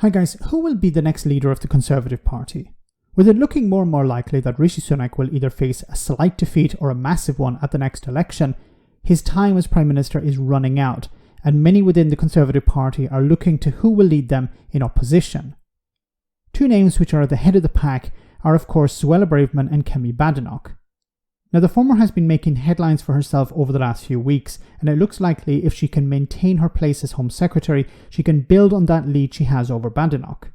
Hi guys, who will be the next leader of the Conservative Party? With it looking more and more likely that Rishi Sunak will either face a slight defeat or a massive one at the next election, his time as Prime Minister is running out, and many within the Conservative Party are looking to who will lead them in opposition. Two names which are at the head of the pack are of course Suella Braverman and Kemi Badenoch. Now the former has been making headlines for herself over the last few weeks, and it looks likely if she can maintain her place as Home Secretary, she can build on that lead she has over Badenoch.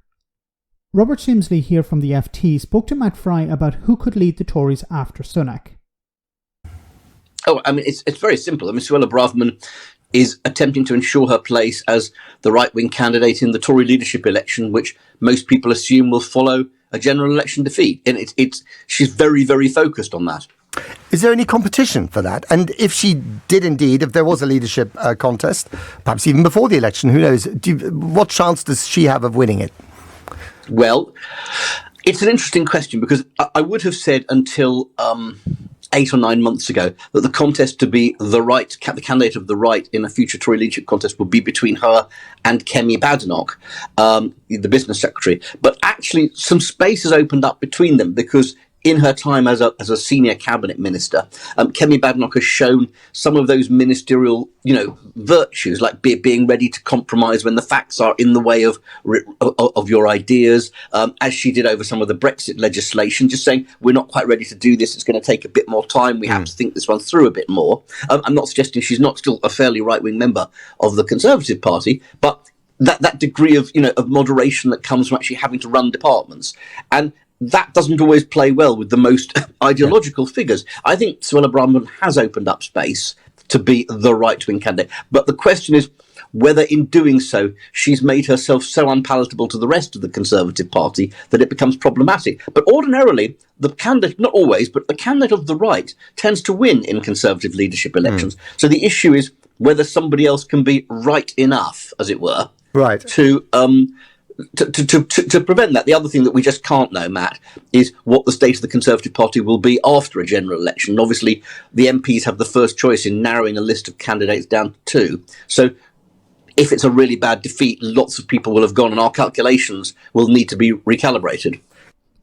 Robert Shimsley here from the FT spoke to Matt Fry about who could lead the Tories after Sunak. Oh, I mean, it's very simple. I mean, Suella Braverman is attempting to ensure her place as the right-wing candidate in the Tory leadership election, which most people assume will follow a general election defeat. And she's very, very focused on that. Is there any competition for that? And if she did indeed, if there was a leadership contest, perhaps even before the election, who knows? What chance does she have of winning it? Well, it's an interesting question because I would have said until 8 or 9 months ago that the contest to be the candidate of the right in a future Tory leadership contest would be between her and Kemi Badenoch, the business secretary. But actually, some space has opened up between them because in her time as a senior cabinet minister, Kemi Badenoch has shown some of those ministerial, virtues, like being ready to compromise when the facts are in the way of your ideas, as she did over some of the Brexit legislation, just saying, we're not quite ready to do this. It's going to take a bit more time. We have to think this one through a bit more. I'm not suggesting she's not still a fairly right-wing member of the Conservative Party, but that degree of moderation that comes from actually having to run departments. And that doesn't always play well with the most ideological figures. I think Suella Braverman has opened up space to be the right-wing candidate. But the question is whether in doing so, she's made herself so unpalatable to the rest of the Conservative Party that it becomes problematic. But ordinarily, the candidate, not always, but the candidate of the right tends to win in Conservative leadership elections. So the issue is whether somebody else can be right enough, as it were, to prevent that. The other thing that we just can't know, Matt, is what the state of the Conservative Party will be after a general election. And obviously, the MPs have the first choice in narrowing a list of candidates down to 2. So if it's a really bad defeat, lots of people will have gone and our calculations will need to be recalibrated.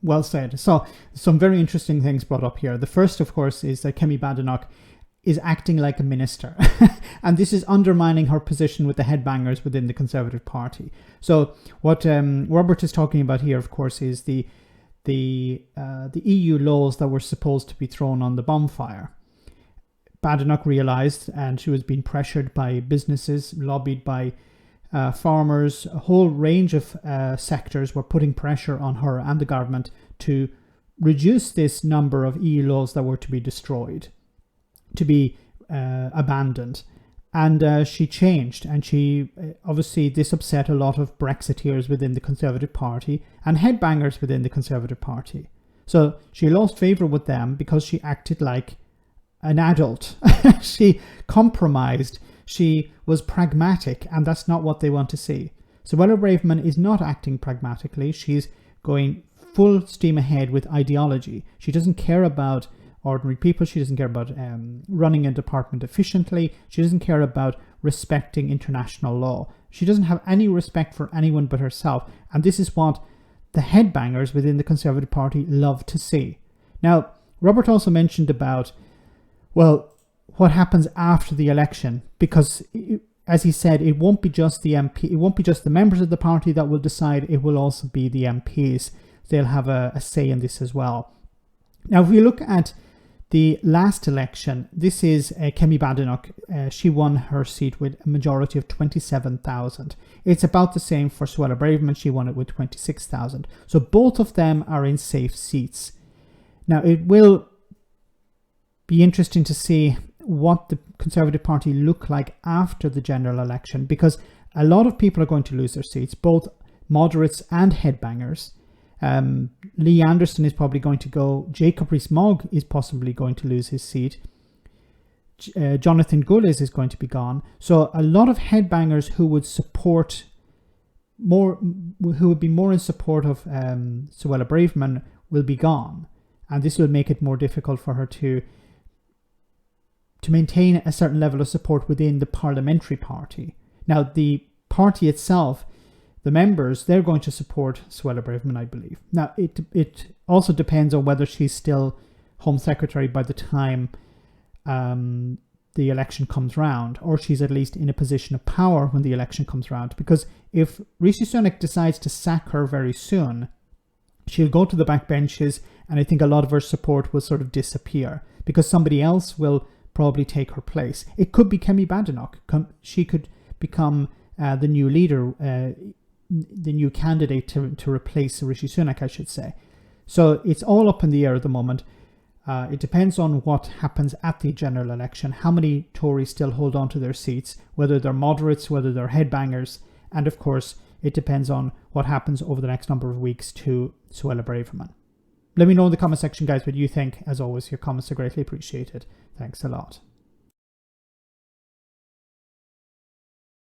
Well said. So some very interesting things brought up here. The first, of course, is that Kemi Badenoch is acting like a minister. And this is undermining her position with the headbangers within the Conservative Party. So what Robert is talking about here, of course, is the EU laws that were supposed to be thrown on the bonfire. Badenoch realised, and she was being pressured by businesses, lobbied by farmers, a whole range of sectors were putting pressure on her and the government to reduce this number of EU laws that were to be destroyed, to be abandoned. And she changed, and she obviously this upset a lot of Brexiteers within the Conservative Party and headbangers within the Conservative Party. So she lost favour with them because she acted like an adult. She compromised. She was pragmatic, and that's not what they want to see. Suella Braverman is not acting pragmatically. She's going full steam ahead with ideology. She doesn't care about ordinary people. She doesn't care about running a department efficiently. She doesn't care about respecting international law. She doesn't have any respect for anyone but herself. And this is what the headbangers within the Conservative Party love to see. Now, Robert also mentioned about, well, what happens after the election, because as he said, it won't be just the MP, it won't be just the members of the party that will decide, it will also be the MPs. They'll have a say in this as well. Now, if we look at the last election, this is Kemi Badenoch. She won her seat with a majority of 27,000. It's about the same for Suella Braverman. She won it with 26,000. So both of them are in safe seats. Now, it will be interesting to see what the Conservative Party look like after the general election, because a lot of people are going to lose their seats, both moderates and headbangers. Lee Anderson is probably going to go. Jacob Rees-Mogg is possibly going to lose his seat. Jonathan Gullis is going to be gone. So a lot of headbangers who would support more, who would be more in support of Suella Braverman will be gone, and this will make it more difficult for her to maintain a certain level of support within the parliamentary party. Now, the party itself, the members, they're going to support Suella Braverman, I believe. Now, it also depends on whether she's still Home Secretary by the time the election comes round, or she's at least in a position of power when the election comes round. Because if Rishi Sunak decides to sack her very soon, she'll go to the backbenches, and I think a lot of her support will sort of disappear because somebody else will probably take her place. It could be Kemi Badenoch. She could become the new leader, the new candidate to replace Rishi Sunak, I should say. So it's all up in the air at the moment. It depends on what happens at the general election, how many Tories still hold on to their seats, whether they're moderates, whether they're headbangers, and of course, it depends on what happens over the next number of weeks to Suella Braverman. Let me know in the comment section, guys, what you think. As always, your comments are greatly appreciated. Thanks a lot.